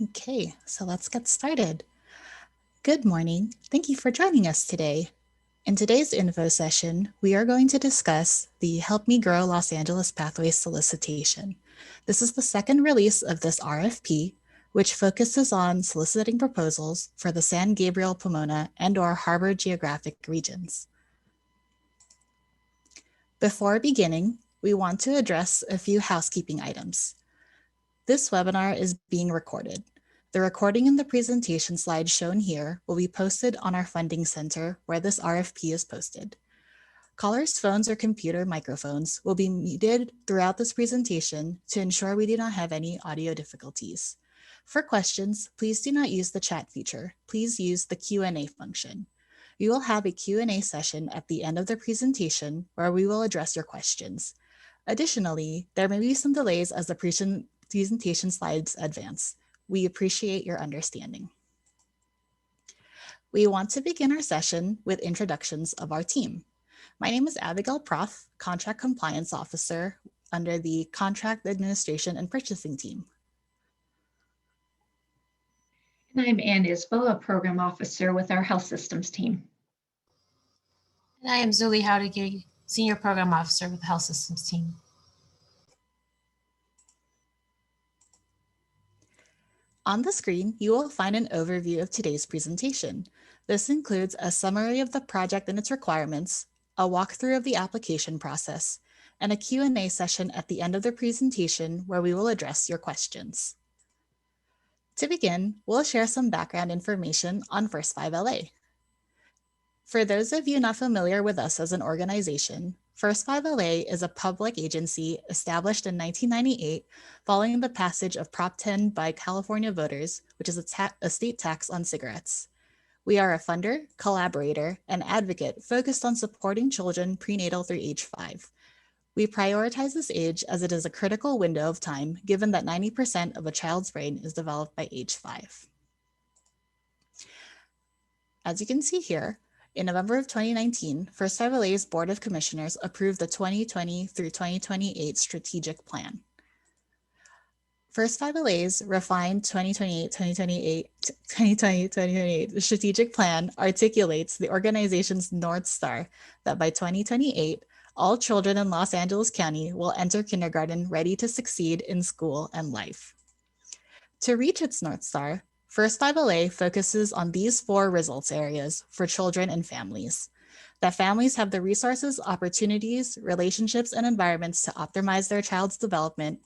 Okay, so let's get started. Good morning. Thank you for joining us today. In today's info session, we are going to discuss the Help Me Grow Los Angeles Pathways solicitation. This is the second release of this RFP, which focuses on soliciting proposals for the San Gabriel, Pomona, and/or Harbor geographic regions. Before beginning, we want to address a few housekeeping items. This webinar is being recorded. The recording and the presentation slides shown here will be posted on our funding center where this RFP is posted. Callers' phones or computer microphones will be muted throughout this presentation to ensure we do not have any audio difficulties. For questions, please do not use the chat feature. Please use the Q&A function. We will have a Q&A session at the end of the presentation where we will address your questions. Additionally, there may be some delays as the presentation slides advance. We appreciate your understanding. We want to begin our session with introductions of our team. My name is Abigail Proth, Contract Compliance Officer under the Contract Administration and Purchasing Team. And I'm Ann Isbell, a Program Officer with our Health Systems team. And I am Zuli Howdigiri, Senior Program Officer with the Health Systems team. On the screen, you will find an overview of today's presentation. This includes a summary of the project and its requirements, a walkthrough of the application process, and a Q&A session at the end of the presentation where we will address your questions. To begin, we'll share some background information on First 5LA. For those of you not familiar with us as an organization, First 5LA is a public agency established in 1998 following the passage of Prop 10 by California voters, which is a state tax on cigarettes. We are a funder, collaborator, and advocate focused on supporting children prenatal through age 5. We prioritize this age as it is a critical window of time, given that 90% of a child's brain is developed by age 5. As you can see here, in November of 2019, First 5LA's Board of Commissioners approved the 2020 through 2028 Strategic Plan. First 5LA's refined 2020-2028 Strategic Plan articulates the organization's North Star that by 2028, all children in Los Angeles County will enter kindergarten ready to succeed in school and life. To reach its North Star, First 5LA focuses on these 4 results areas for children and families: that families have the resources, opportunities, relationships, and environments to optimize their child's development,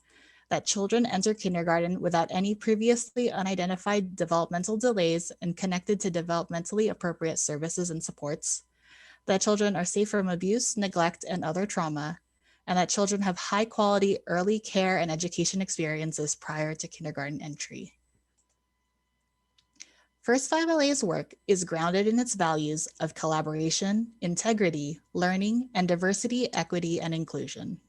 that children enter kindergarten without any previously unidentified developmental delays and connected to developmentally appropriate services and supports, that children are safe from abuse, neglect, and other trauma, and that children have high-quality early care and education experiences prior to kindergarten entry. First 5LA's work is grounded in its values of collaboration, integrity, learning, and diversity, equity, and inclusion.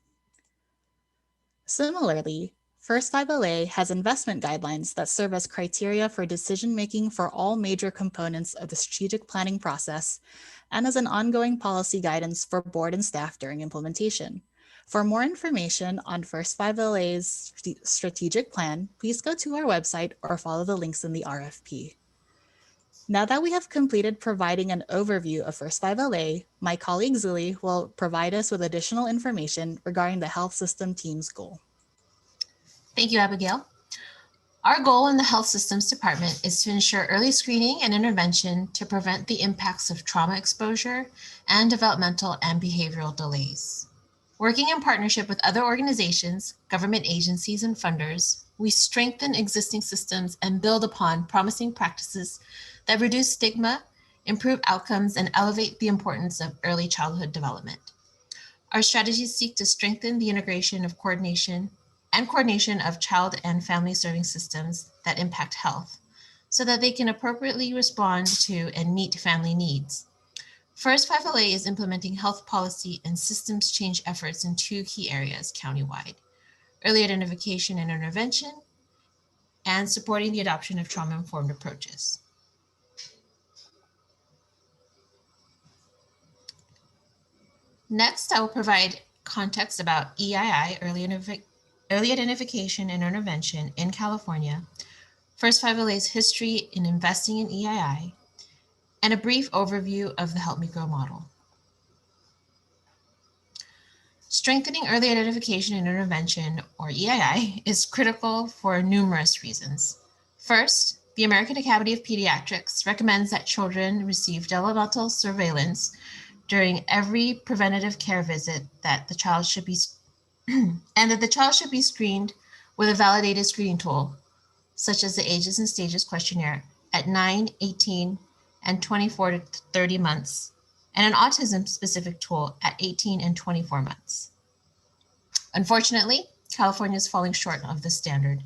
Similarly, First 5LA has investment guidelines that serve as criteria for decision-making for all major components of the strategic planning process and as an ongoing policy guidance for board and staff during implementation. For more information on First 5LA's strategic plan, please go to our website or follow the links in the RFP. Now that we have completed providing an overview of First 5LA, my colleague Zuli will provide us with additional information regarding the health system team's goal. Thank you, Abigail. Our goal in the Health Systems Department is to ensure early screening and intervention to prevent the impacts of trauma exposure and developmental and behavioral delays. Working in partnership with other organizations, government agencies, and funders, we strengthen existing systems and build upon promising practices that reduce stigma, improve outcomes, and elevate the importance of early childhood development. Our strategies seek to strengthen the integration of coordination of child and family serving systems that impact health so that they can appropriately respond to and meet family needs. First 5LA is implementing health policy and systems change efforts in 2 key areas countywide: early identification and intervention, and supporting the adoption of trauma-informed approaches. Next, I will provide context about EII, early identification and intervention in California, First 5LA's history in investing in EII, and a brief overview of the Help Me Grow model. Strengthening early identification and intervention, or EII, is critical for numerous reasons. First, the American Academy of Pediatrics recommends that children receive developmental surveillance during every preventative care visit, that the child should be and that the child should be screened with a validated screening tool, such as the Ages and Stages questionnaire at 9, 18, and 24 to 30 months, and an autism-specific tool at 18 and 24 months. Unfortunately, California is falling short of this standard.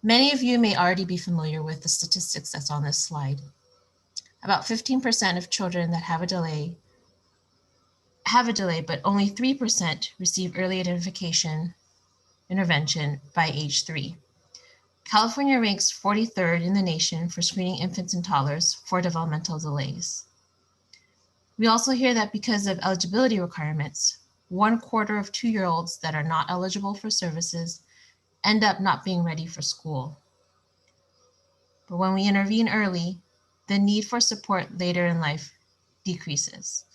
Many of you may already be familiar with the statistics that's on this slide. About 15% of children that have a delay, but only 3% receive early identification intervention by age 3. California ranks 43rd in the nation for screening infants and toddlers for developmental delays. We also hear that because of eligibility requirements, 1/4 of 2-year-olds that are not eligible for services end up not being ready for school. But when we intervene early, the need for support later in life decreases,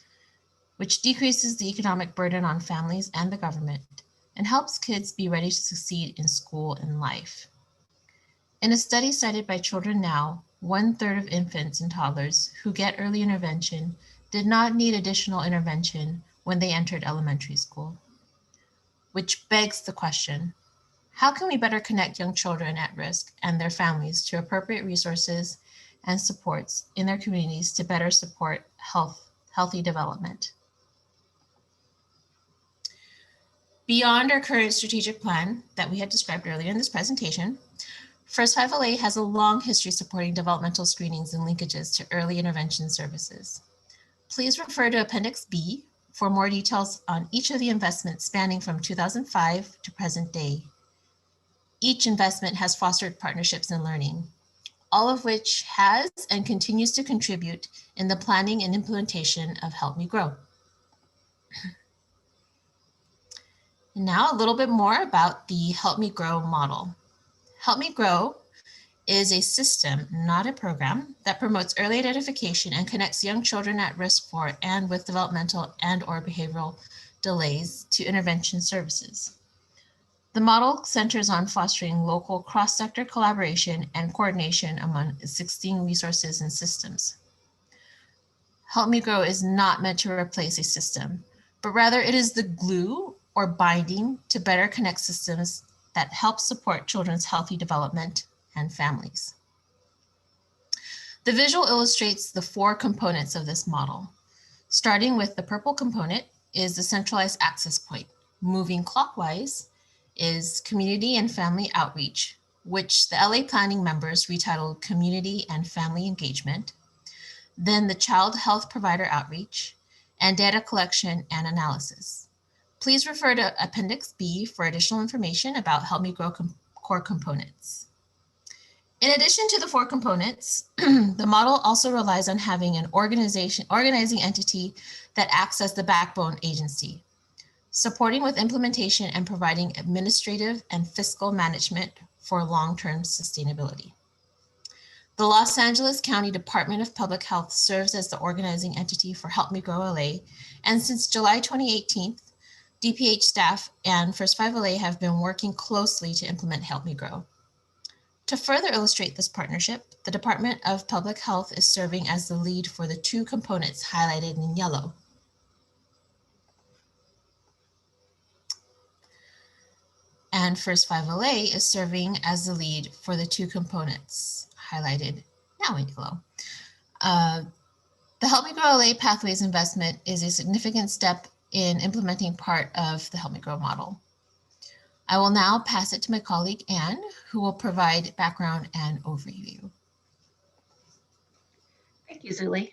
which decreases the economic burden on families and the government and helps kids be ready to succeed in school and life. In a study cited by Children Now, 1/3 of infants and toddlers who get early intervention did not need additional intervention when they entered elementary school. Which begs the question, how can we better connect young children at risk and their families to appropriate resources and supports in their communities to better support healthy development? Beyond our current strategic plan that we had described earlier in this presentation, First 5LA has a long history supporting developmental screenings and linkages to early intervention services. Please refer to Appendix B for more details on each of the investments spanning from 2005 to present day. Each investment has fostered partnerships and learning, all of which has and continues to contribute in the planning and implementation of Help Me Grow. And now a little bit more about the Help Me Grow model. Help Me Grow is a system, not a program, that promotes early identification and connects young children at risk for and with developmental and/or behavioral delays to intervention services. The model centers on fostering local cross-sector collaboration and coordination among existing resources and systems. Help Me Grow is not meant to replace a system, but rather it is the glue or binding to better connect systems that help support children's healthy development and families. The visual illustrates the 4 components of this model. Starting with the purple component is the centralized access point. Moving clockwise is community and family outreach, which the LA Planning members retitled Community and Family Engagement. Then the Child Health Provider Outreach and data collection and analysis. Please refer to Appendix B for additional information about Help Me Grow core components. In addition to the 4 components, the model also relies on having an organizing entity that acts as the backbone agency, supporting with implementation and providing administrative and fiscal management for long-term sustainability. The Los Angeles County Department of Public Health serves as the organizing entity for Help Me Grow LA, and since July 2018, DPH staff and First 5LA have been working closely to implement Help Me Grow. To further illustrate this partnership, the Department of Public Health is serving as the lead for the 2 components highlighted in yellow. And First 5LA is serving as the lead for the 2 components highlighted now in yellow. The Help Me Grow LA Pathways investment is a significant step in implementing part of the Help Me Grow model. I will now pass it to my colleague, Anne, who will provide background and overview. Thank you, Zuli.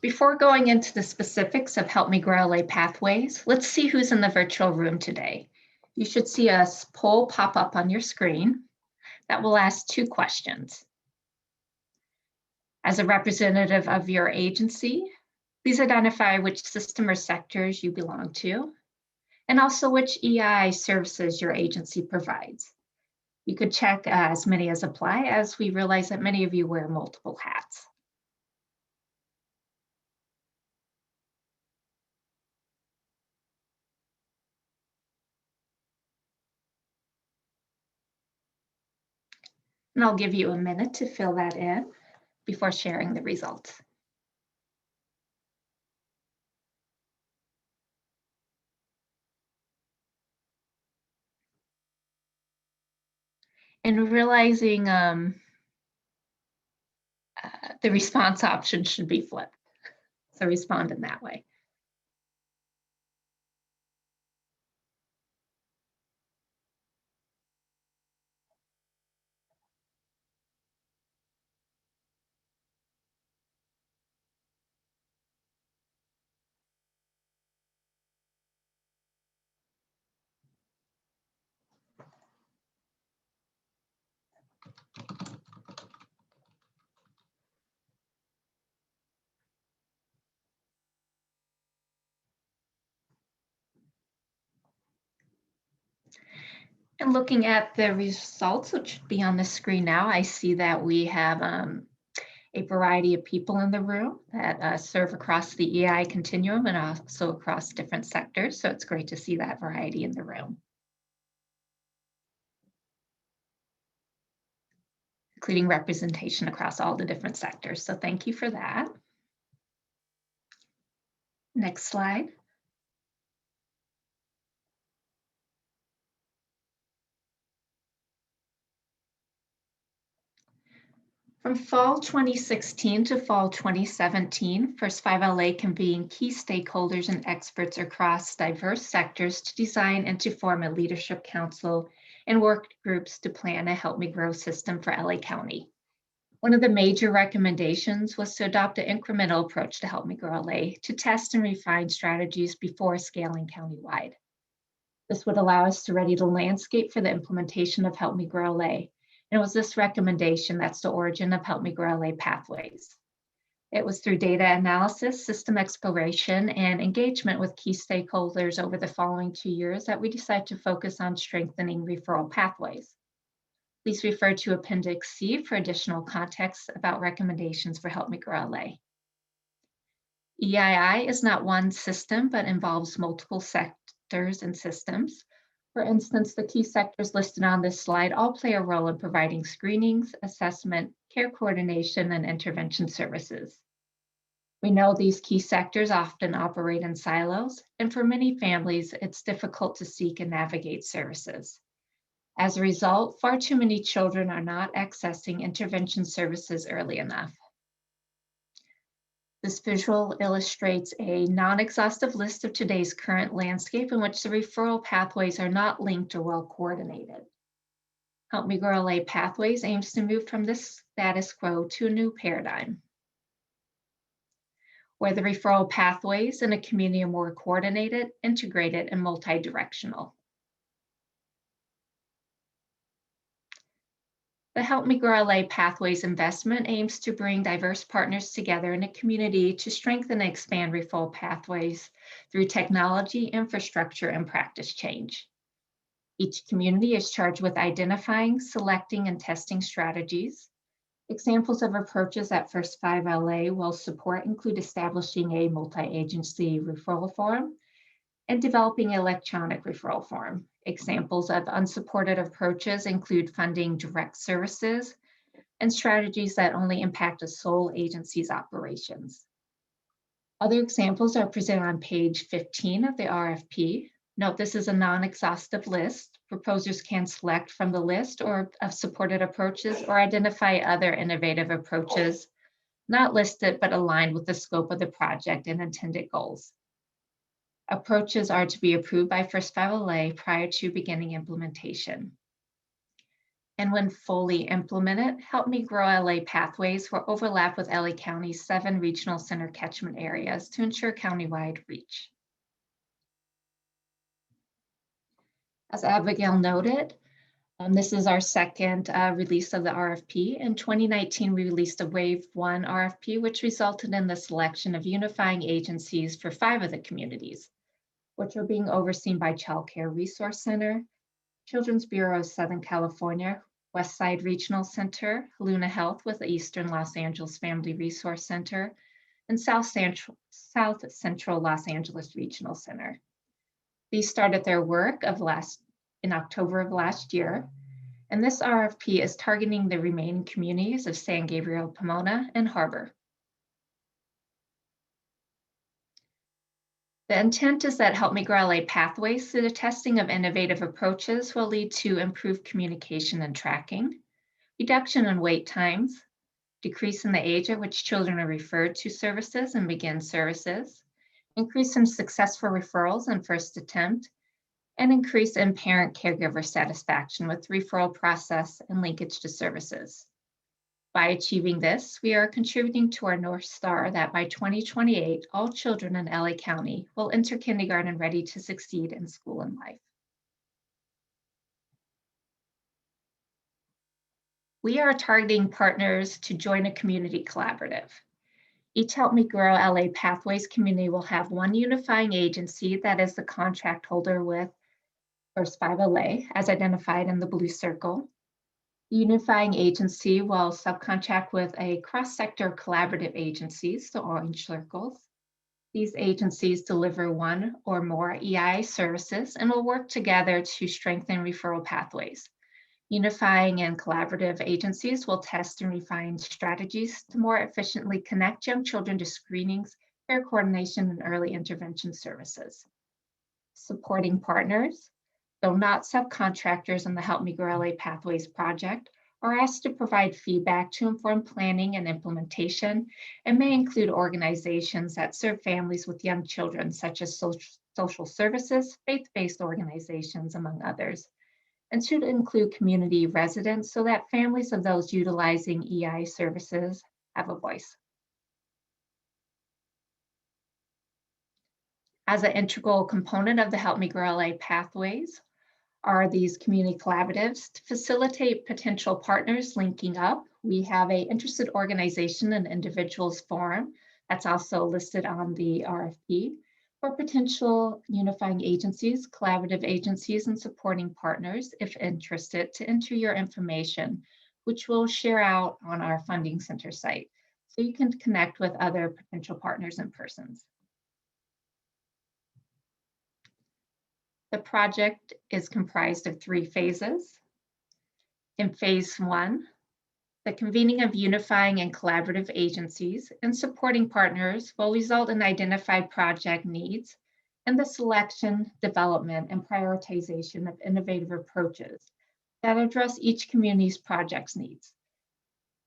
Before going into the specifics of Help Me Grow LA Pathways, let's see who's in the virtual room today. You should see a poll pop up on your screen that will ask 2 questions. As a representative of your agency, please identify which system or sectors you belong to, and also which EI services your agency provides. You could check as many as apply, as we realize that many of you wear multiple hats. And I'll give you a minute to fill that in before sharing the results. And realizing the response option should be flipped. So respond in that way. And looking at the results, which should be on the screen now, I see that we have a variety of people in the room that serve across the EI continuum and also across different sectors. So it's great to see that variety in the room, including representation across all the different sectors. So thank you for that. Next slide. From fall 2016 to fall 2017, First 5LA convened key stakeholders and experts across diverse sectors to design and to form a leadership council and work groups to plan a Help Me Grow system for LA County. One of the major recommendations was to adopt an incremental approach to Help Me Grow LA to test and refine strategies before scaling countywide. This would allow us to ready the landscape for the implementation of Help Me Grow LA. And it was this recommendation that's the origin of Help Me Grow LA Pathways. It was through data analysis, system exploration, and engagement with key stakeholders over the following 2 years that we decided to focus on strengthening referral pathways. Please refer to Appendix C for additional context about recommendations for Help Me Grow LA. EII is not one system, but involves multiple sectors and systems. For instance, the key sectors listed on this slide all play a role in providing screenings, assessment, care coordination, and intervention services. We know these key sectors often operate in silos, and for many families, it's difficult to seek and navigate services. As a result, far too many children are not accessing intervention services early enough. This visual illustrates a non-exhaustive list of today's current landscape in which the referral pathways are not linked or well coordinated. Help Me Grow LA Pathways aims to move from this status quo to a new paradigm, where the referral pathways in a community are more coordinated, integrated, and multi-directional. The Help Me Grow LA Pathways investment aims to bring diverse partners together in a community to strengthen and expand referral pathways through technology, infrastructure, and practice change. Each community is charged with identifying, selecting, and testing strategies. Examples of approaches that First 5LA will support include establishing a multi-agency referral forum and developing an electronic referral form. Examples of unsupported approaches include funding direct services and strategies that only impact a sole agency's operations. Other examples are presented on page 15 of the RFP. Note this is a non-exhaustive list. Proposers can select from the list or of supported approaches or identify other innovative approaches not listed but aligned with the scope of the project and intended goals. Approaches are to be approved by First 5LA prior to beginning implementation. And when fully implemented, Help Me Grow LA Pathways will overlap with LA County's 7 regional center catchment areas to ensure countywide reach. As Abigail noted, this is our second release of the RFP. In 2019, we released a Wave 1 RFP, which resulted in the selection of unifying agencies for 5 of the communities, which are being overseen by Child Care Resource Center, Children's Bureau of Southern California, Westside Regional Center, Luna Health with the Eastern Los Angeles Family Resource Center, and South Central Los Angeles Regional Center. These started their work in October of last year, and this RFP is targeting the remaining communities of San Gabriel, Pomona, and Harbor. The intent is that Help Me Grow LA pathways through the testing of innovative approaches will lead to improved communication and tracking, reduction in wait times, decrease in the age at which children are referred to services and begin services, increase in successful referrals and first attempt, and increase in parent caregiver satisfaction with the referral process and linkage to services. By achieving this, we are contributing to our North Star that by 2028, all children in LA County will enter kindergarten ready to succeed in school and life. We are targeting partners to join a community collaborative. Each Help Me Grow LA Pathways community will have one unifying agency that is the contract holder with First 5 LA, as identified in the blue circle. The unifying agency will subcontract with a cross-sector collaborative agencies, the orange circles. These agencies deliver one or more EI services and will work together to strengthen referral pathways. Unifying and collaborative agencies will test and refine strategies to more efficiently connect young children to screenings, care coordination, and early intervention services. Supporting partners, though not subcontractors in the Help Me Grow LA Pathways project, are asked to provide feedback to inform planning and implementation, and may include organizations that serve families with young children, such as social services, faith-based organizations, among others, and should include community residents so that families of those utilizing EI services have a voice. As an integral component of the Help Me Grow LA Pathways are these community collaboratives to facilitate potential partners linking up. We have an interested organization and individuals forum that's also listed on the RFP for potential unifying agencies, collaborative agencies, and supporting partners, if interested, to enter your information, which we'll share out on our funding center site, so you can connect with other potential partners and persons. The project is comprised of 3 phases. In phase 1, the convening of unifying and collaborative agencies and supporting partners will result in identified project needs and the selection, development, and prioritization of innovative approaches that address each community's project's needs.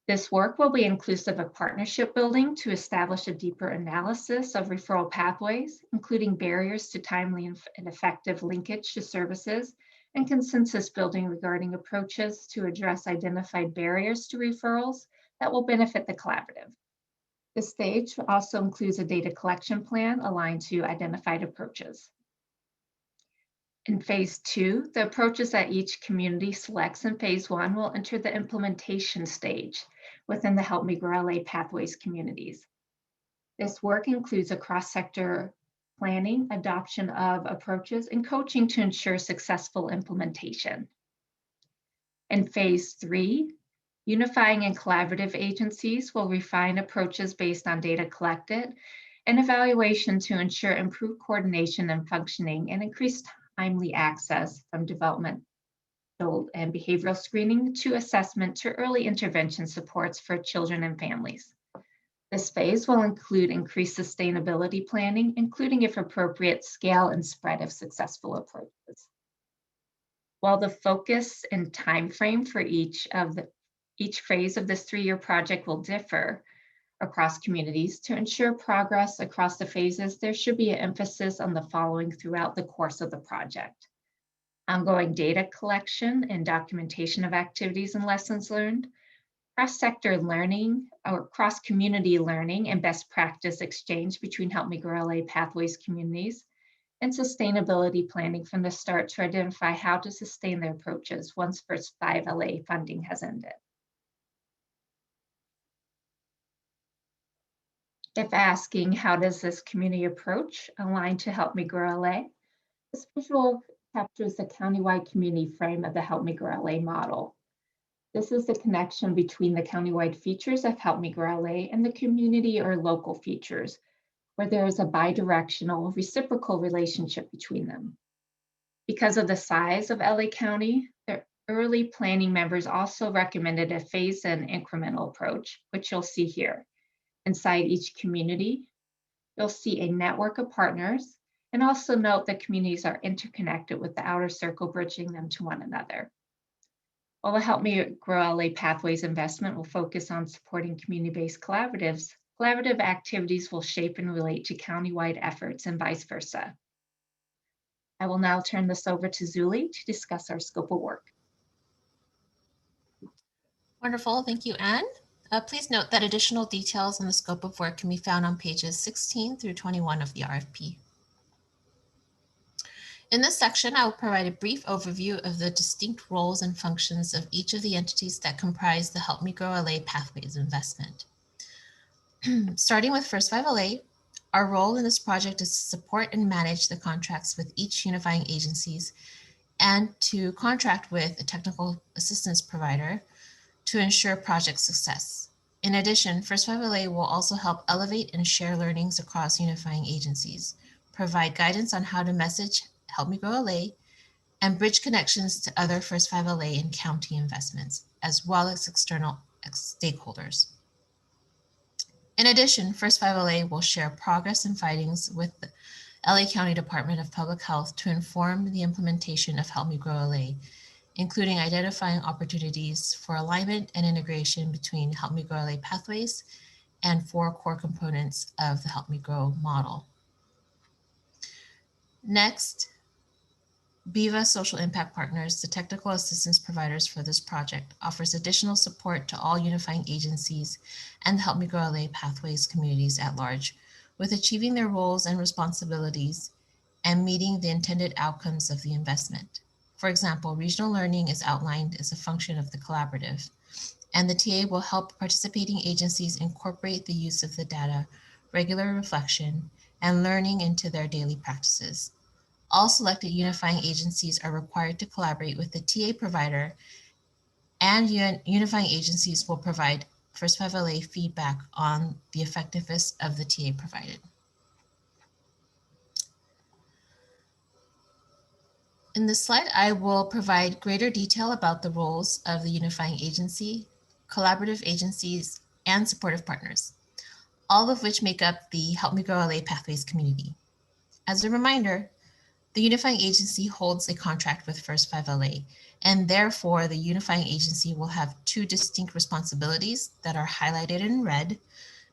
This work will be inclusive of partnership building to establish a deeper analysis of referral pathways, including barriers to timely and effective linkage to services, and consensus building regarding approaches to address identified barriers to referrals that will benefit the collaborative. This stage also includes a data collection plan aligned to identified approaches. In phase 2, the approaches that each community selects in phase 1 will enter the implementation stage within the Help Me Grow LA Pathways communities. This work includes a cross-sector planning, adoption of approaches, and coaching to ensure successful implementation. In phase 3, unifying and collaborative agencies will refine approaches based on data collected and evaluation to ensure improved coordination and functioning and increased timely access from developmental and behavioral screening to assessment to early intervention supports for children and families. This phase will include increased sustainability planning, including, if appropriate, scale and spread of successful approaches. While the focus and timeframe for each phase of this 3-year project will differ across communities, to ensure progress across the phases, there should be an emphasis on the following throughout the course of the project: ongoing data collection and documentation of activities and lessons learned, cross-sector learning or cross-community learning and best practice exchange between Help Me Grow LA Pathways communities, and sustainability planning from the start to identify how to sustain their approaches once First 5 LA funding has ended. If asking, how does this community approach align to Help Me Grow LA? This visual captures the countywide community frame of the Help Me Grow LA model. This is the connection between the countywide features of Help Me Grow LA and the community or local features, where there is a bidirectional reciprocal relationship between them. Because of the size of LA County, the early planning members also recommended a phased and incremental approach, which you'll see here. Inside each community, you'll see a network of partners, and also note that communities are interconnected with the outer circle bridging them to one another. While the Help Me Grow LA Pathways investment will focus on supporting community-based collaboratives, collaborative activities will shape and relate to countywide efforts and vice versa. I will now turn this over to Zuli to discuss our scope of work. Wonderful, thank you, Anne. Please note that additional details on the scope of work can be found on pages 16 through 21 of the RFP. In this section, I will provide a brief overview of the distinct roles and functions of each of the entities that comprise the Help Me Grow LA Pathways investment. Starting with First 5 LA, our role in this project is to support and manage the contracts with each unifying agencies and to contract with a technical assistance provider to ensure project success. In addition, First 5 LA will also help elevate and share learnings across unifying agencies, provide guidance on how to message Help Me Grow LA, and bridge connections to other First 5 LA and county investments, as well as external stakeholders. In addition, First 5 LA will share progress and findings with the LA County Department of Public Health to inform the implementation of Help Me Grow LA, including identifying opportunities for alignment and integration between Help Me Grow LA pathways and 4 core components of the Help Me Grow model. Next, BIVA Social Impact Partners, the technical assistance providers for this project, offers additional support to all unifying agencies and the Help Me Grow LA pathways communities at large with achieving their roles and responsibilities and meeting the intended outcomes of the investment. For example, regional learning is outlined as a function of the collaborative, and the TA will help participating agencies incorporate the use of the data, regular reflection, and learning into their daily practices. All selected unifying agencies are required to collaborate with the TA provider, and unifying agencies will provide First 5 LA feedback on the effectiveness of the TA provided. In this slide, I will provide greater detail about the roles of the unifying agency, collaborative agencies, and supportive partners, all of which make up the Help Me Grow LA Pathways community. As a reminder, the unifying agency holds a contract with First 5 LA, and therefore the unifying agency will have 2 distinct responsibilities that are highlighted in red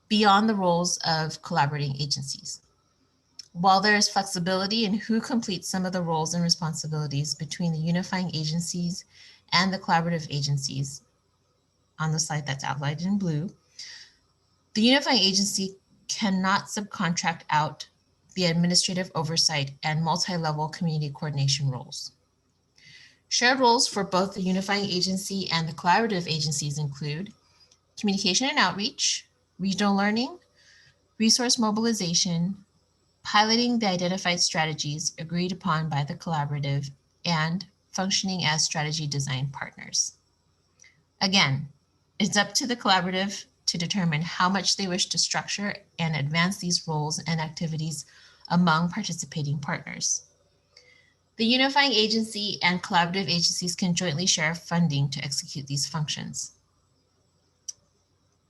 beyond the roles of collaborating agencies. While there is flexibility in who completes some of the roles and responsibilities between the unifying agencies and the collaborative agencies on the slide that's outlined in blue, the unifying agency cannot subcontract out the administrative oversight and multi-level community coordination roles. Shared roles for both the unifying agency and the collaborative agencies include communication and outreach, regional learning, resource mobilization, piloting the identified strategies agreed upon by the collaborative, and functioning as strategy design partners. Again, it's up to the collaborative to determine how much they wish to structure and advance these roles and activities among participating partners. The unifying agency and collaborative agencies can jointly share funding to execute these functions.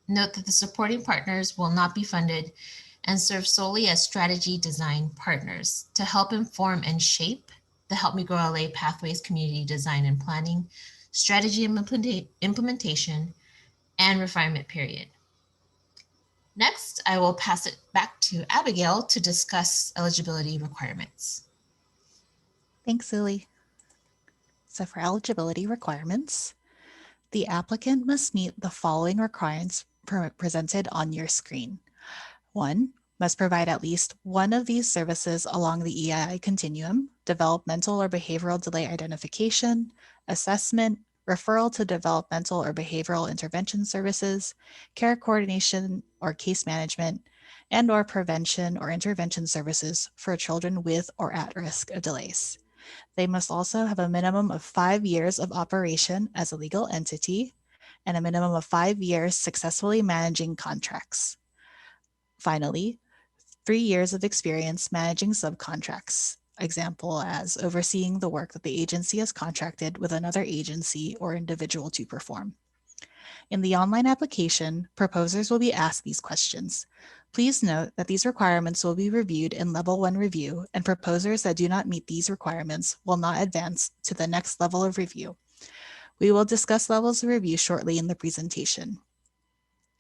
Note that the supporting partners will not be funded and serve solely as strategy design partners to help inform and shape the Help Me Grow LA Pathways community design and planning, strategy implementation, and refinement period. Next, I will pass it back to Abigail to discuss eligibility requirements. Thanks, Lily. So for eligibility requirements, the applicant must meet the following requirements presented on your screen. 1, must provide at least one of these services along the EII continuum: developmental or behavioral delay identification, assessment, referral to developmental or behavioral intervention services, care coordination or case management, and/or prevention or intervention services for children with or at risk of delays. They must also have a minimum of 5 years of operation as a legal entity and a minimum of 5 years successfully managing contracts. Finally, 3 years of experience managing subcontracts, example as overseeing the work that the agency has contracted with another agency or individual to perform. In the online application, proposers will be asked these questions. Please note that these requirements will be reviewed in Level 1 review, and proposers that do not meet these requirements will not advance to the next level of review. We will discuss levels of review shortly in the presentation.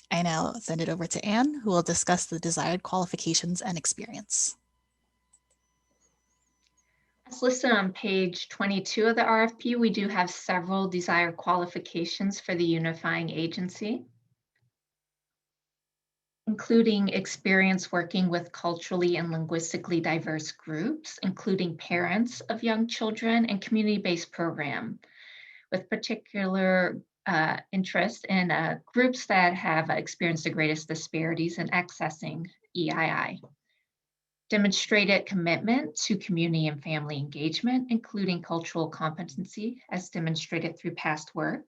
I now send it over to Anne, who will discuss the desired qualifications and experience. As listed on page 22 of the RFP, we do have several desired qualifications for the unifying agency, including experience working with culturally and linguistically diverse groups, including parents of young children and community-based program, with particular interest in groups that have experienced the greatest disparities in accessing EII. Demonstrated commitment to community and family engagement, including cultural competency as demonstrated through past work.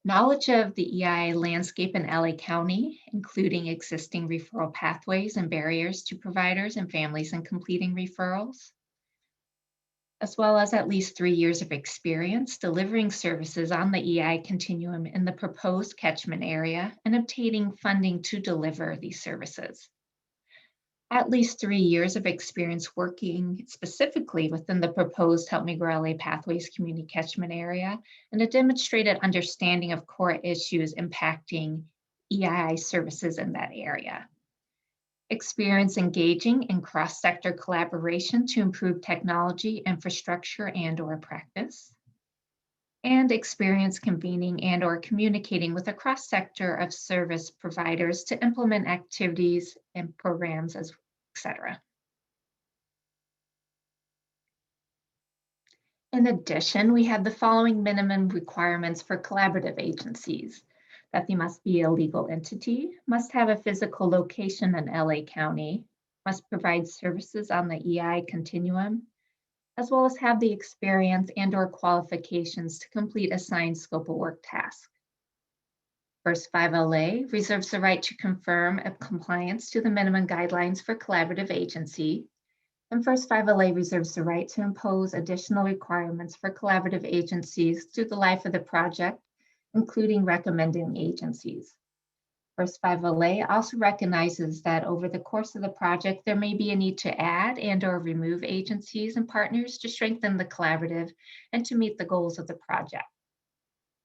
Knowledge of the EII landscape in LA County, including existing referral pathways and barriers to providers and families in completing referrals, as well as at least 3 years of experience delivering services on the EI continuum in the proposed catchment area and obtaining funding to deliver these services. At least 3 years of experience working specifically within the proposed Help Me Grow LA Pathways community catchment area, and a demonstrated understanding of core issues impacting EII services in that area. Experience engaging in cross-sector collaboration to improve technology, infrastructure, and/or practice. And experience convening and/or communicating with a cross-sector of service providers to implement activities and programs, etc. In addition, we have the following minimum requirements for collaborative agencies: that they must be a legal entity, must have a physical location in LA County, must provide services on the EI continuum, as well as have the experience and/or qualifications to complete assigned scope of work tasks. First 5LA reserves the right to confirm compliance to the minimum guidelines for collaborative agency. And First 5LA reserves the right to impose additional requirements for collaborative agencies through the life of the project, including recommending agencies. First 5LA also recognizes that over the course of the project, there may be a need to add and/or remove agencies and partners to strengthen the collaborative and to meet the goals of the project.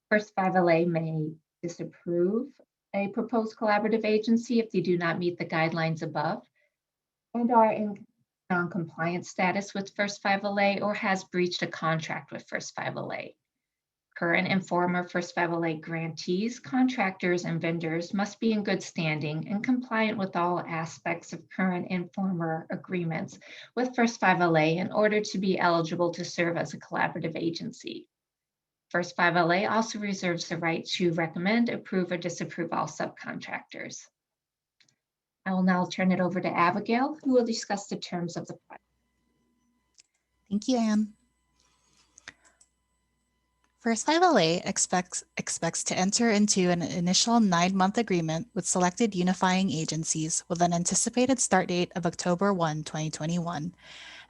First 5LA may disapprove a proposed collaborative agency if they do not meet the guidelines above and are in non-compliance status with First 5LA or has breached a contract with First 5LA. Current and former First 5LA grantees, contractors, and vendors must be in good standing and compliant with all aspects of current and former agreements with First 5LA in order to be eligible to serve as a collaborative agency. First 5LA also reserves the right to recommend, approve, or disapprove all subcontractors. I will now turn it over to Abigail, who will discuss the terms of the project. Thank you, Anne. First 5LA expects to enter into an initial 9-month agreement with selected unifying agencies with an anticipated start date of October 1, 2021,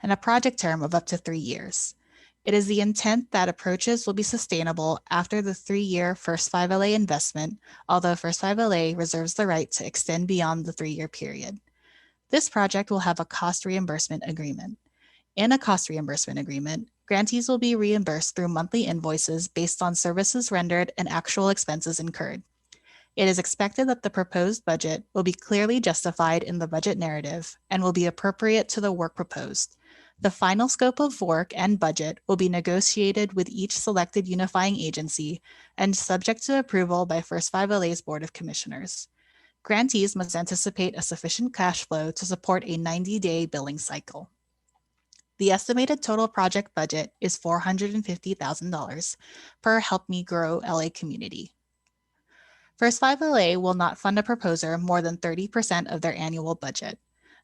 and a project term of up to 3 years. It is the intent that approaches will be sustainable after the 3-year First 5LA investment, although First 5LA reserves the right to extend beyond the 3-year period. This project will have a cost reimbursement agreement. In a cost reimbursement agreement, grantees will be reimbursed through monthly invoices based on services rendered and actual expenses incurred. It is expected that the proposed budget will be clearly justified in the budget narrative and will be appropriate to the work proposed. The final scope of work and budget will be negotiated with each selected unifying agency and subject to approval by First 5LA's Board of Commissioners. Grantees must anticipate a sufficient cash flow to support a 90-day billing cycle. The estimated total project budget is $450,000 per Help Me Grow LA community. First 5LA will not fund a proposer more than 30% of their annual budget.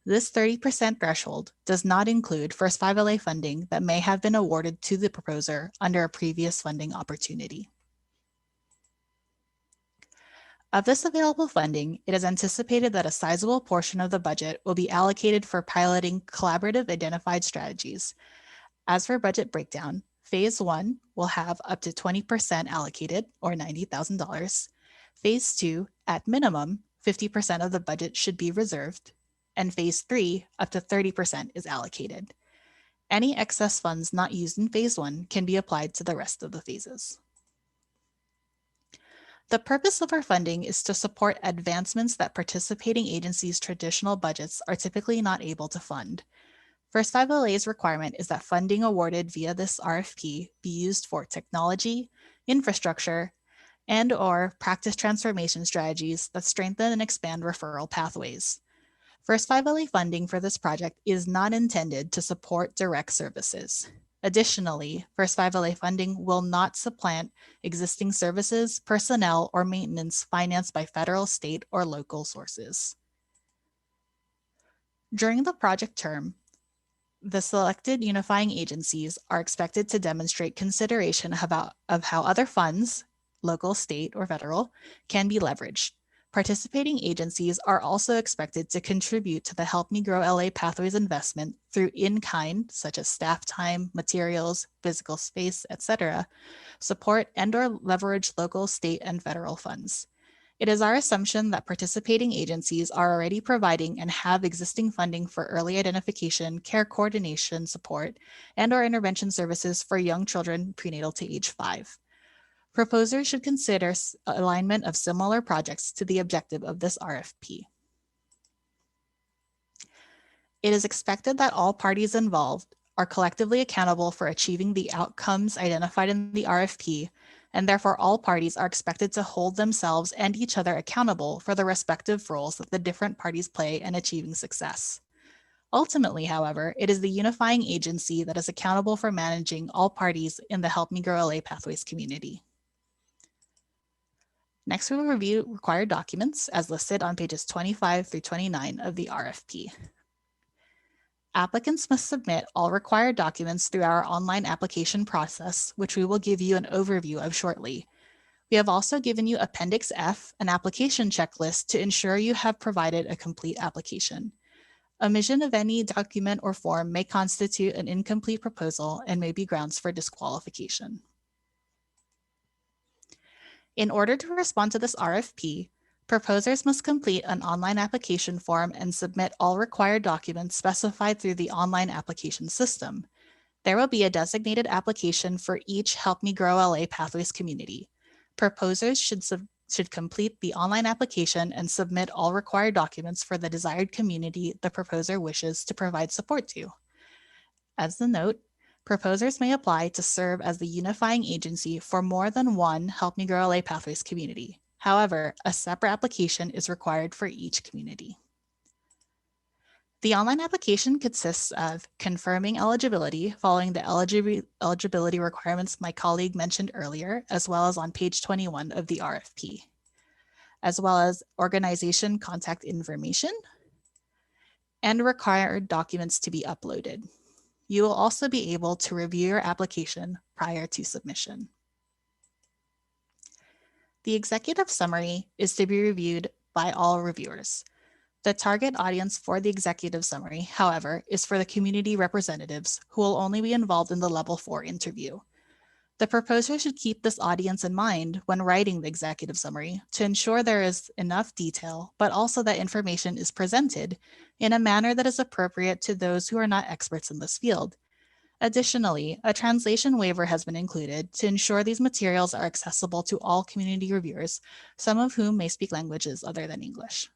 This 30% threshold does not include First 5 LA funding that may have been awarded to the proposer under a previous funding opportunity. Of this available funding, it is anticipated that a sizable portion of the budget will be allocated for piloting collaborative identified strategies. As for budget breakdown, Phase 1 will have up to 20% allocated, or $90,000. Phase 2, at minimum, 50% of the budget should be reserved. And Phase 3, up to 30% is allocated. Any excess funds not used in Phase 1 can be applied to the rest of the phases. The purpose of our funding is to support advancements that participating agencies' traditional budgets are typically not able to fund. First 5 LA's requirement is that funding awarded via this RFP be used for technology, infrastructure, and/or practice transformation strategies that strengthen and expand referral pathways. First 5 LA funding for this project is not intended to support direct services. Additionally, First 5 LA funding will not supplant existing services, personnel, or maintenance financed by federal, state, or local sources. During the project term, the selected unifying agencies are expected to demonstrate consideration of how other funds, local, state, or federal, can be leveraged. Participating agencies are also expected to contribute to the Help Me Grow LA Pathways investment through in-kind, such as staff time, materials, physical space, etc., support and/or leverage local, state, and federal funds. It is our assumption that participating agencies are already providing and have existing funding for early identification, care coordination support, and/or intervention services for young children prenatal to age 5. Proposers should consider alignment of similar projects to the objective of this RFP. It is expected that all parties involved are collectively accountable for achieving the outcomes identified in the RFP, and therefore all parties are expected to hold themselves and each other accountable for the respective roles that the different parties play in achieving success. Ultimately, however, it is the unifying agency that is accountable for managing all parties in the Help Me Grow LA Pathways community. Next, we will review required documents as listed on pages 25 through 29 of the RFP. Applicants must submit all required documents through our online application process, which we will give you an overview of shortly. We have also given you Appendix F, an application checklist to ensure you have provided a complete application. Omission of any document or form may constitute an incomplete proposal and may be grounds for disqualification. In order to respond to this RFP, proposers must complete an online application form and submit all required documents specified through the online application system. There will be a designated application for each Help Me Grow LA Pathways community. Proposers should complete the online application and submit all required documents for the desired community the proposer wishes to provide support to. As the note, proposers may apply to serve as the unifying agency for more than one Help Me Grow LA Pathways community. However, a separate application is required for each community. The online application consists of confirming eligibility following the eligibility requirements my colleague mentioned earlier, as well as on page 21 of the RFP, as well as organization contact information and required documents to be uploaded. You will also be able to review your application prior to submission. The executive summary is to be reviewed by all reviewers. The target audience for the executive summary, however, is for the community representatives who will only be involved in the Level 4 interview. The proposer should keep this audience in mind when writing the executive summary to ensure there is enough detail, but also that information is presented in a manner that is appropriate to those who are not experts in this field. Additionally, a translation waiver has been included to ensure these materials are accessible to all community reviewers, some of whom may speak languages other than English.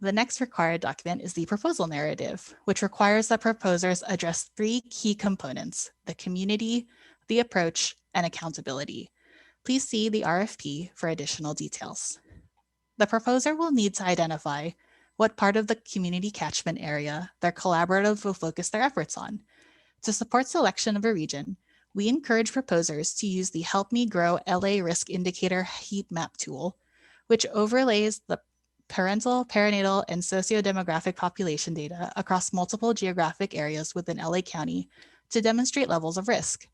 The next required document is the proposal narrative, which requires that proposers address 3 key components: the community, the approach, and accountability. Please see the RFP for additional details. The proposer will need to identify what part of the community catchment area their collaborative will focus their efforts on. To support selection of a region, we encourage proposers to use the Help Me Grow LA Risk Indicator heat map tool, which overlays the parental, perinatal, and sociodemographic population data across multiple geographic areas within LA County to demonstrate levels of risk.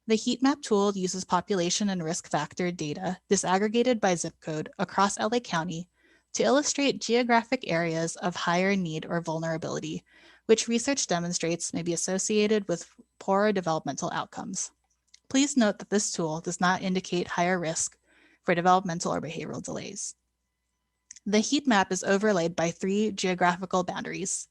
The heat map tool uses population and risk factor data disaggregated by zip code across LA County to illustrate geographic areas of higher need or vulnerability, which research demonstrates may be associated with poorer developmental outcomes. Please note that this tool does not indicate higher risk for developmental or behavioral delays. The heat map is overlaid by 3 geographical boundaries: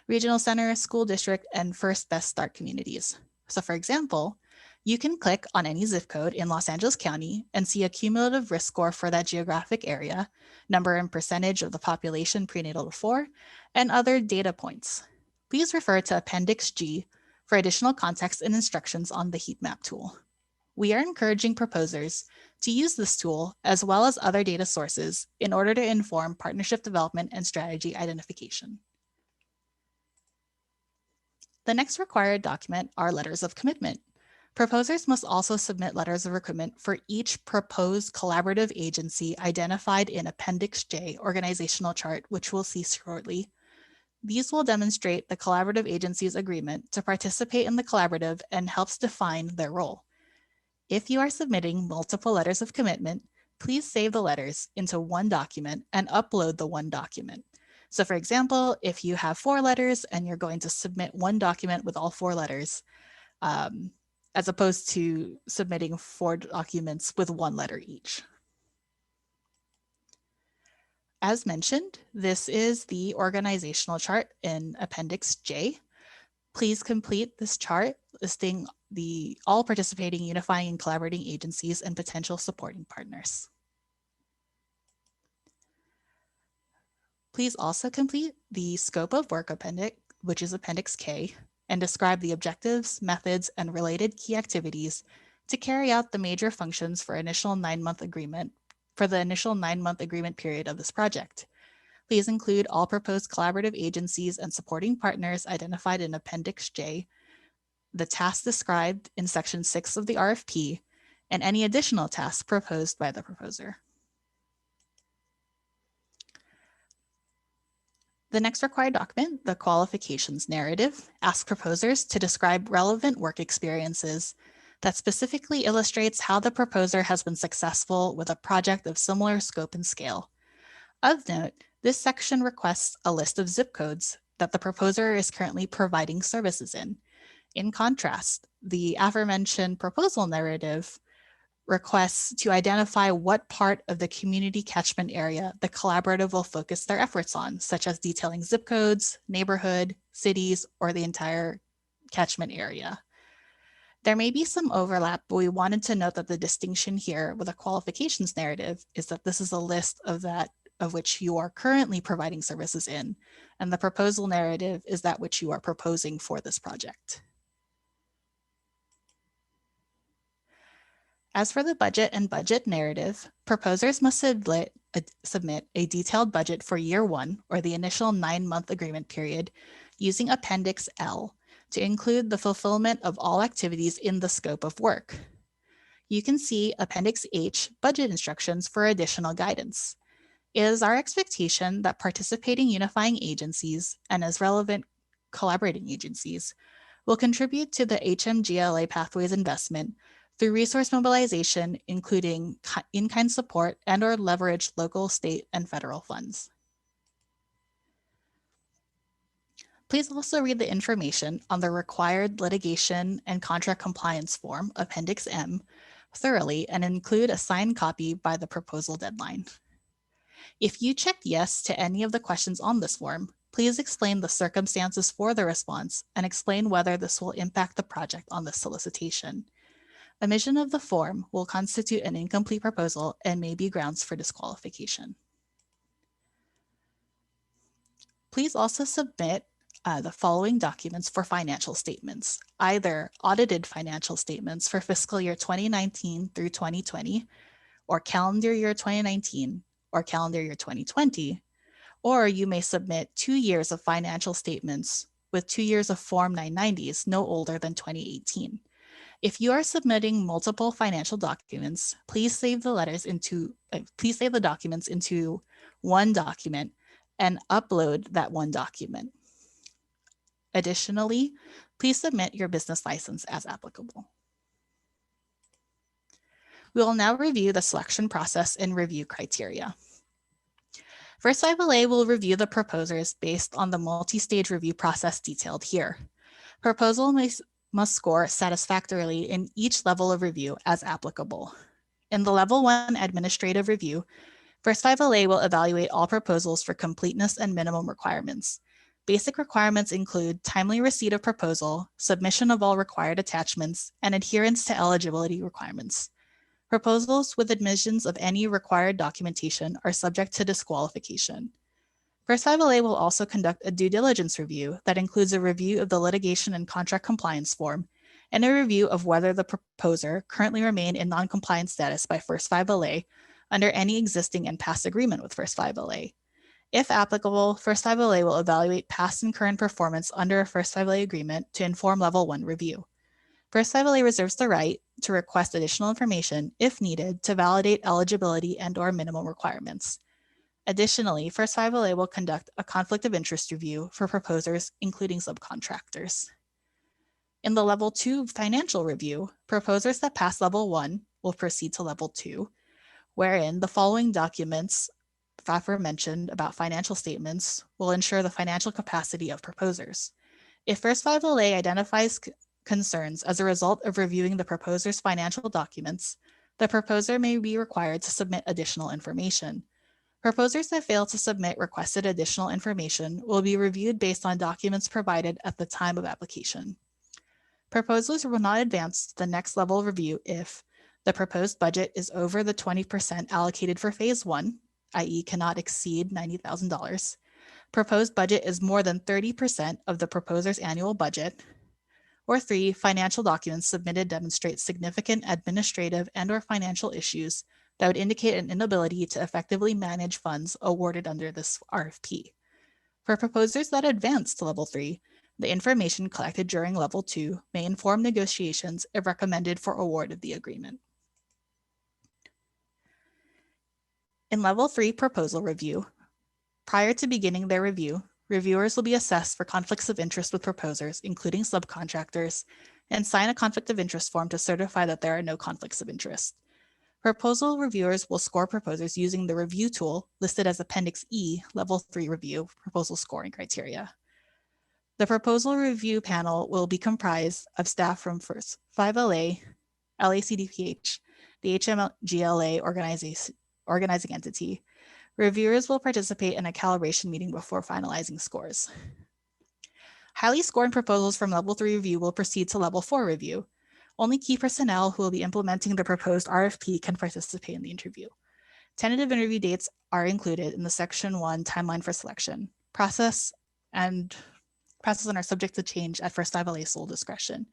regional center, school district, and first best start communities. So for example, you can click on any zip code in Los Angeles County and see a cumulative risk score for that geographic area, number and percentage of the population prenatal to 4, and other data points. Please refer to Appendix G for additional context and instructions on the heat map tool. We are encouraging proposers to use this tool as well as other data sources in order to inform partnership development and strategy identification. The next required document are letters of commitment. Proposers must also submit letters of commitment for each proposed collaborative agency identified in Appendix J organizational chart, which we'll see shortly. These will demonstrate the collaborative agency's agreement to participate in the collaborative and helps define their role. If you are submitting multiple letters of commitment, please save the letters into one document and upload the one document. So for example, if you have 4 letters and you're going to submit one document with all 4 letters, as opposed to submitting 4 documents with 1 letter each. As mentioned, this is the organizational chart in Appendix J. Please complete this chart listing all participating, unifying, and collaborating agencies and potential supporting partners. Please also complete the scope of work appendix, which is Appendix K, and describe the objectives, methods, and related key activities to carry out the major functions for the initial 9-month agreement period of this project. Please include all proposed collaborative agencies and supporting partners identified in Appendix J, the tasks described in Section 6 of the RFP, and any additional tasks proposed by the proposer. The next required document, the qualifications narrative, asks proposers to describe relevant work experiences that specifically illustrates how the proposer has been successful with a project of similar scope and scale. Of note, this section requests a list of zip codes that the proposer is currently providing services in. In contrast, the aforementioned proposal narrative requests to identify what part of the community catchment area the collaborative will focus their efforts on, such as detailing zip codes, neighborhood, cities, or the entire catchment area. There may be some overlap, but we wanted to note that the distinction here with a qualifications narrative is that this is a list of which you are currently providing services in, and the proposal narrative is that which you are proposing for this project. As for the budget and budget narrative, proposers must submit a detailed budget for year 1, or the initial 9-month agreement period, using Appendix L to include the fulfillment of all activities in the scope of work. You can see Appendix H, budget instructions, for additional guidance. It is our expectation that participating unifying agencies, and as relevant collaborating agencies, will contribute to the HMG Pathways investment through resource mobilization, including in-kind support and/or leverage local, state, and federal funds. Please also read the information on the required litigation and contract compliance form, Appendix M, thoroughly and include a signed copy by the proposal deadline. If you checked yes to any of the questions on this form, please explain the circumstances for the response and explain whether this will impact the project on this solicitation. Omission of the form will constitute an incomplete proposal and may be grounds for disqualification. Please also submit the following documents for financial statements: either audited financial statements for fiscal year 2019 through 2020, or calendar year 2019, or calendar year 2020, or you may submit 2 years of financial statements with 2 years of Form 990s no older than 2018. If you are submitting multiple financial documents, please save the documents into one document and upload that one document. Additionally, please submit your business license as applicable. We will now review the selection process and review criteria. First 5LA will review the proposers based on the multi-stage review process detailed here. Proposal must score satisfactorily in each level of review as applicable. In the Level 1 administrative review, First 5LA will evaluate all proposals for completeness and minimum requirements. Basic requirements include timely receipt of proposal, submission of all required attachments, and adherence to eligibility requirements. Proposals with omissions of any required documentation are subject to disqualification. First 5LA will also conduct a due diligence review that includes a review of the litigation and contract compliance form and a review of whether the proposer currently remain in non-compliance status by First 5LA under any existing and past agreement with First 5LA. If applicable, First 5LA will evaluate past and current performance under a First 5LA agreement to inform Level 1 review. First 5LA reserves the right to request additional information, if needed, to validate eligibility and/or minimum requirements. Additionally, First 5LA will conduct a conflict of interest review for proposers, including subcontractors. In the Level 2 financial review, proposers that pass Level 1 will proceed to Level 2, wherein the following documents aforementioned about financial statements will ensure the financial capacity of proposers. If First 5LA identifies concerns as a result of reviewing the proposer's financial documents, the proposer may be required to submit additional information. Proposers that fail to submit requested additional information will be reviewed based on documents provided at the time of application. Proposals will not advance to the next level of review if the proposed budget is over the 20% allocated for Phase 1, i.e. cannot exceed $90,000. Proposed budget is more than 30% of the proposer's annual budget. Or 3, financial documents submitted demonstrate significant administrative and/or financial issues that would indicate an inability to effectively manage funds awarded under this RFP. For proposers that advance to Level 3, the information collected during Level 2 may inform negotiations if recommended for award of the agreement. In Level 3 proposal review, prior to beginning their review, reviewers will be assessed for conflicts of interest with proposers, including subcontractors, and sign a conflict of interest form to certify that there are no conflicts of interest. Proposal reviewers will score proposers using the review tool listed as Appendix E, Level 3 Review Proposal Scoring Criteria. The proposal review panel will be comprised of staff from First 5LA, LACDPH, the HMGLA organizing entity. Reviewers will participate in a calibration meeting before finalizing scores. Highly scoring proposals from Level 3 review will proceed to Level 4 review. Only key personnel who will be implementing the proposed RFP can participate in the interview. Tentative interview dates are included in the Section 1 timeline for selection. Process and are subject to change at First 5LA's sole discretion.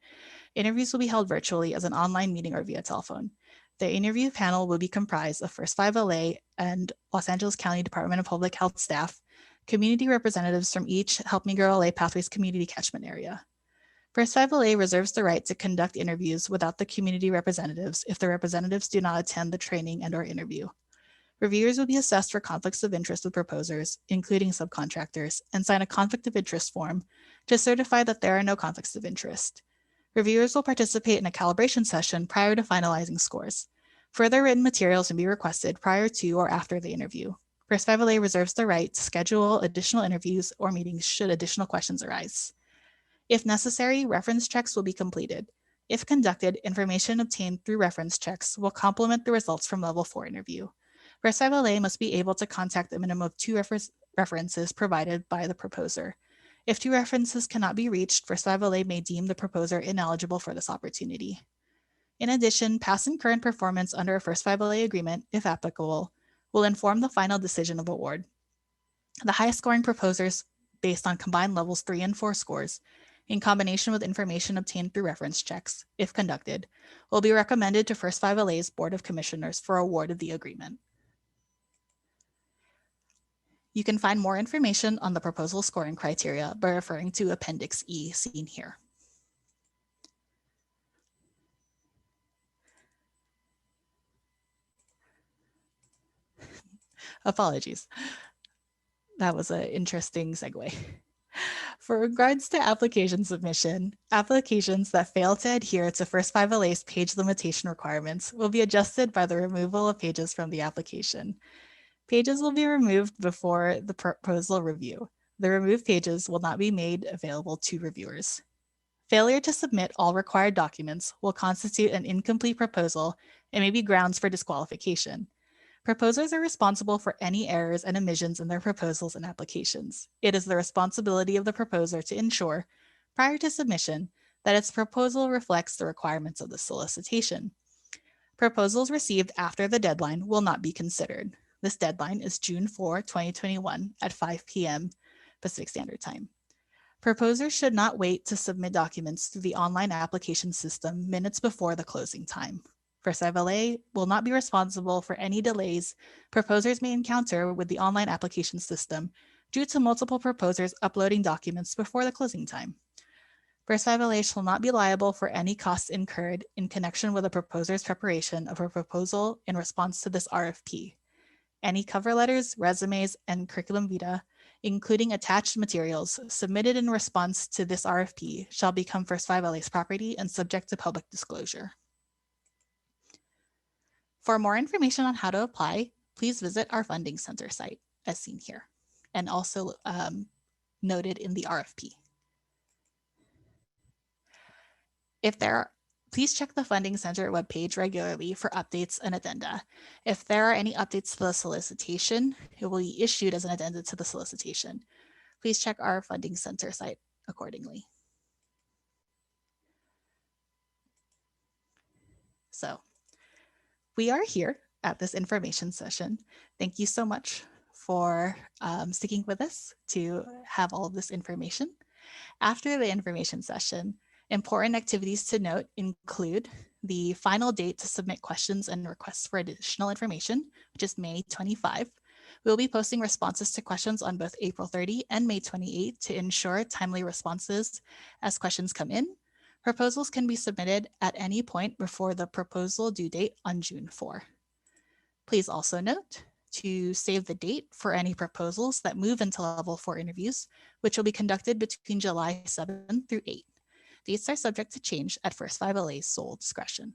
Interviews will be held virtually as an online meeting or via telephone. The interview panel will be comprised of First 5LA and Los Angeles County Department of Public Health staff, community representatives from each Help Me Grow LA Pathways community catchment area. First 5LA reserves the right to conduct interviews without the community representatives if the representatives do not attend the training and/or interview. Reviewers will be assessed for conflicts of interest with proposers, including subcontractors, and sign a conflict of interest form to certify that there are no conflicts of interest. Reviewers will participate in a calibration session prior to finalizing scores. Further written materials may be requested prior to or after the interview. First 5LA reserves the right to schedule additional interviews or meetings should additional questions arise. If necessary, reference checks will be completed. If conducted, information obtained through reference checks will complement the results from Level 4 interview. First 5LA must be able to contact a minimum of 2 references provided by the proposer. If 2 references cannot be reached, First 5LA may deem the proposer ineligible for this opportunity. In addition, past and current performance under a First 5LA agreement, if applicable, will inform the final decision of award. The highest scoring proposers, based on combined levels 3 and 4 scores, in combination with information obtained through reference checks, if conducted, will be recommended to First 5LA's Board of Commissioners for award of the agreement. You can find more information on the proposal scoring criteria by referring to Appendix E seen here. Apologies. That was an interesting segue. For regards to application submission, applications that fail to adhere to First 5LA's page limitation requirements will be adjusted by the removal of pages from the application. Pages will be removed before the proposal review. The removed pages will not be made available to reviewers. Failure to submit all required documents will constitute an incomplete proposal and may be grounds for disqualification. Proposers are responsible for any errors and omissions in their proposals and applications. It is the responsibility of the proposer to ensure, prior to submission, that its proposal reflects the requirements of the solicitation. Proposals received after the deadline will not be considered. This deadline is June 4, 2021 at 5 p.m. Pacific Standard Time. Proposers should not wait to submit documents through the online application system minutes before the closing time. First 5LA will not be responsible for any delays proposers may encounter with the online application system due to multiple proposers uploading documents before the closing time. First 5LA shall not be liable for any costs incurred in connection with a proposer's preparation of a proposal in response to this RFP. Any cover letters, resumes, and curriculum vitae, including attached materials submitted in response to this RFP, shall become First 5LA's property and subject to public disclosure. For more information on how to apply, please visit our Funding Center site, as seen here, and also noted in the RFP. Please check the Funding Center webpage regularly for updates and addenda. If there are any updates to the solicitation, it will be issued as an addenda to the solicitation. Please check our Funding Center site accordingly. So we are here at this information session. Thank you so much for sticking with us to have all of this information. After the information session, important activities to note include the final date to submit questions and requests for additional information, which is May 25. We'll be posting responses to questions on both April 30 and May 28 to ensure timely responses as questions come in. Proposals can be submitted at any point before the proposal due date on June 4. Please also note to save the date for any proposals that move into level 4 interviews, which will be conducted between July 7 through 8. Dates are subject to change at First 5LA's sole discretion.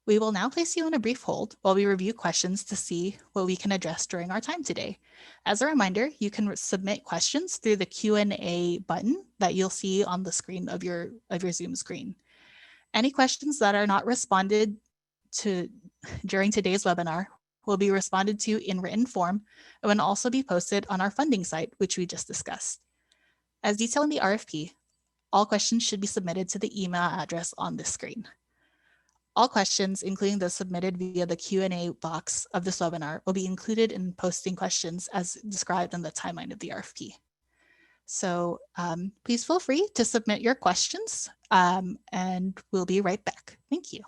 We will now place you on a brief hold while we review questions to see what we can address during our time today. As a reminder, you can submit questions through the Q&A button that you'll see on the screen of your Zoom screen. Any questions that are not responded to during today's webinar will be responded to in written form and will also be posted on our funding site, which we just discussed. As detailed in the RFP, all questions should be submitted to the email address on this screen. All questions, including those submitted via the Q&A box of this webinar, will be included in posting questions as described in the timeline of the RFP. So please feel free to submit your questions and we'll be right back. Thank you.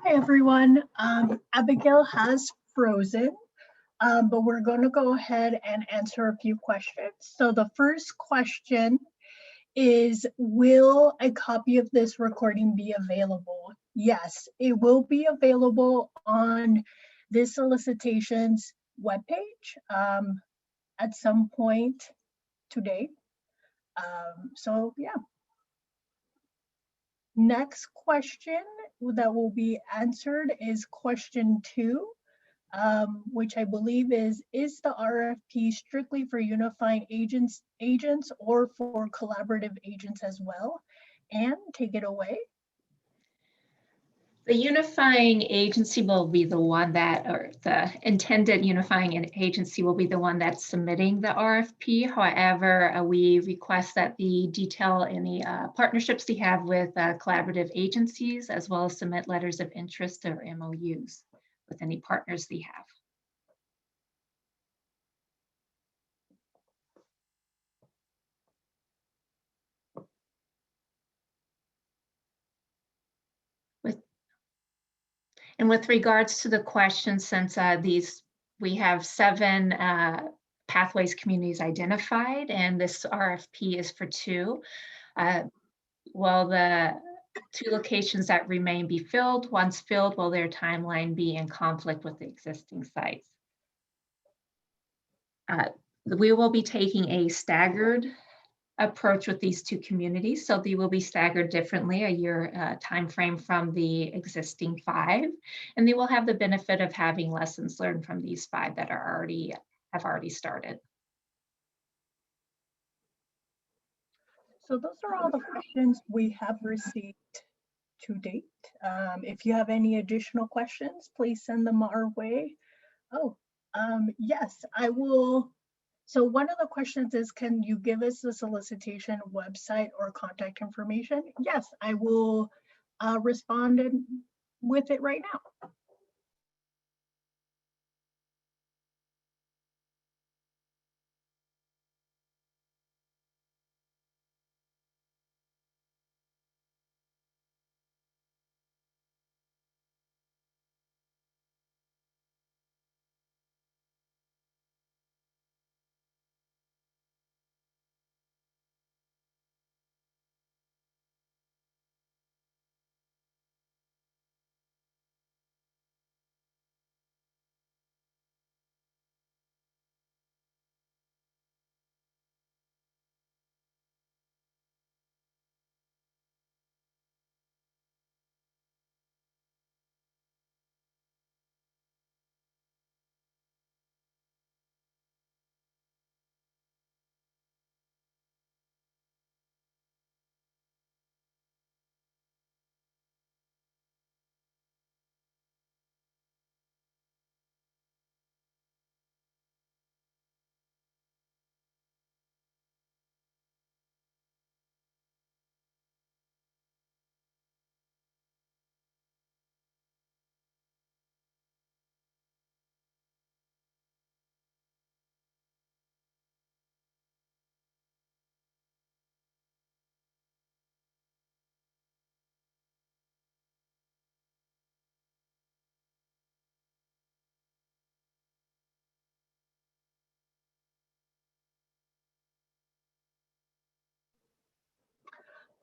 Hi, everyone. Abigail has frozen, but we're going to go ahead and answer a few questions. So the first question is, will a copy of this recording be available? Yes, it will be available on this solicitation's webpage at some point today. So yeah. Next question that will be answered is question 2, which I believe is the RFP strictly for unifying agents or for collaborative agents as well? And take it away. The unifying agency will be the one that, or the intended unifying agency will be the one that's submitting the RFP. However, we request that the detail any partnerships they have with collaborative agencies, as well as submit letters of interest or MOUs with any partners they have. With regards to the question, since we have 7 pathways communities identified, and this RFP is for 2, will the 2 locations that remain be filled? Once filled, will their timeline be in conflict with the existing sites? We will be taking a staggered approach with these 2 communities. So they will be staggered differently, a year time frame from the existing 5, and they will have the benefit of having lessons learned from these 5 that have already started. So those are all the questions we have received to date. If you have any additional questions, please send them our way. Oh, yes, I will. So one of the questions is, can you give us the solicitation website or contact information? Yes, I will respond with it right now.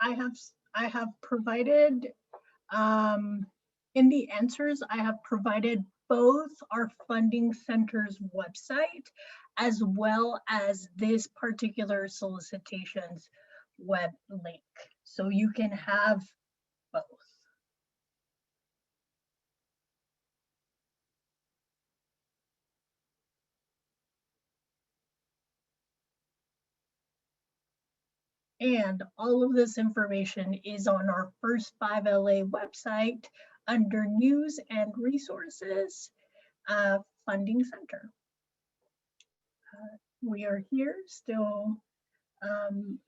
I have provided in the answers, I have provided both our funding center's website as well as this particular solicitation's web link. So you can have both. And all of this information is on our First 5LA website under News and Resources, Funding Center. We are here still,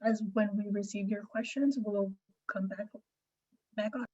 as when we receive your questions, we'll come back on.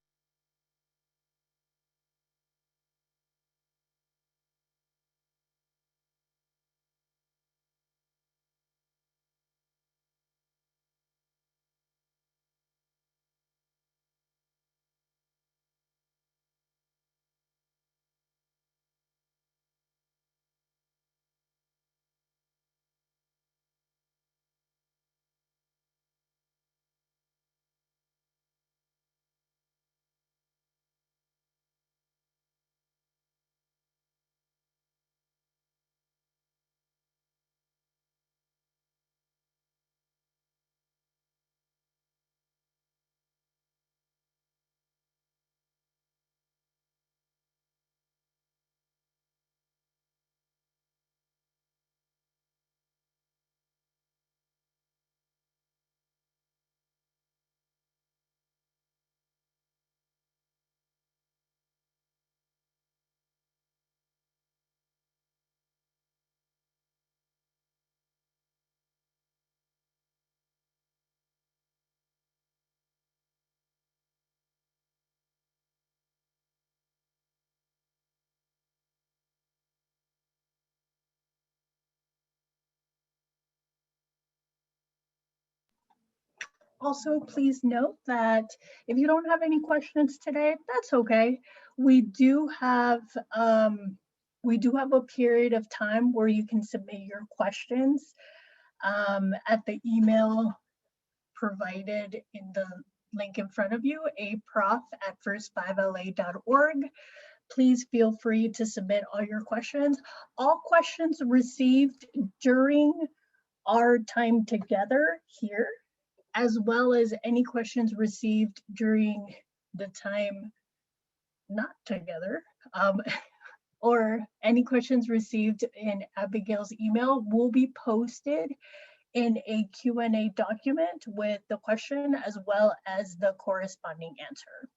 Also, please note that if you don't have any questions today, that's okay. We do have a period of time where you can submit your questions at the email provided in the link in front of you, aprof@first5la.org. Please feel free to submit all your questions. All questions received during our time together here, as well as any questions received during the time not together, or any questions received in Abigail's email will be posted in a Q&A document with the question as well as the corresponding answer.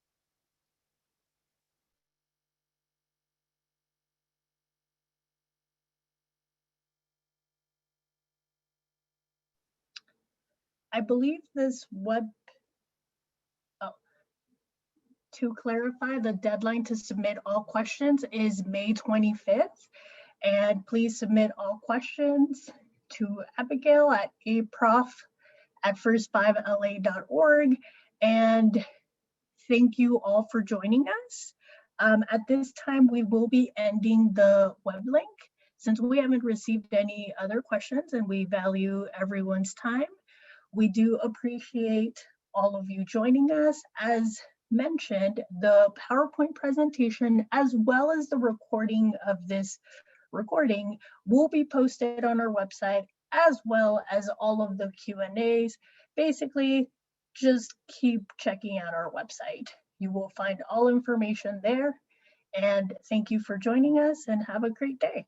I believe this to clarify, the deadline to submit all questions is May 25th. And please submit all questions to Abigail at aprof@first5la.org. And thank you all for joining us. At this time, we will be ending the web link. Since we haven't received any other questions and we value everyone's time, we do appreciate all of you joining us. As mentioned, the PowerPoint presentation, as well as the recording of this recording, will be posted on our website, as well as all of the Q&As. Basically, just keep checking out our website. You will find all information there. And thank you for joining us and have a great day.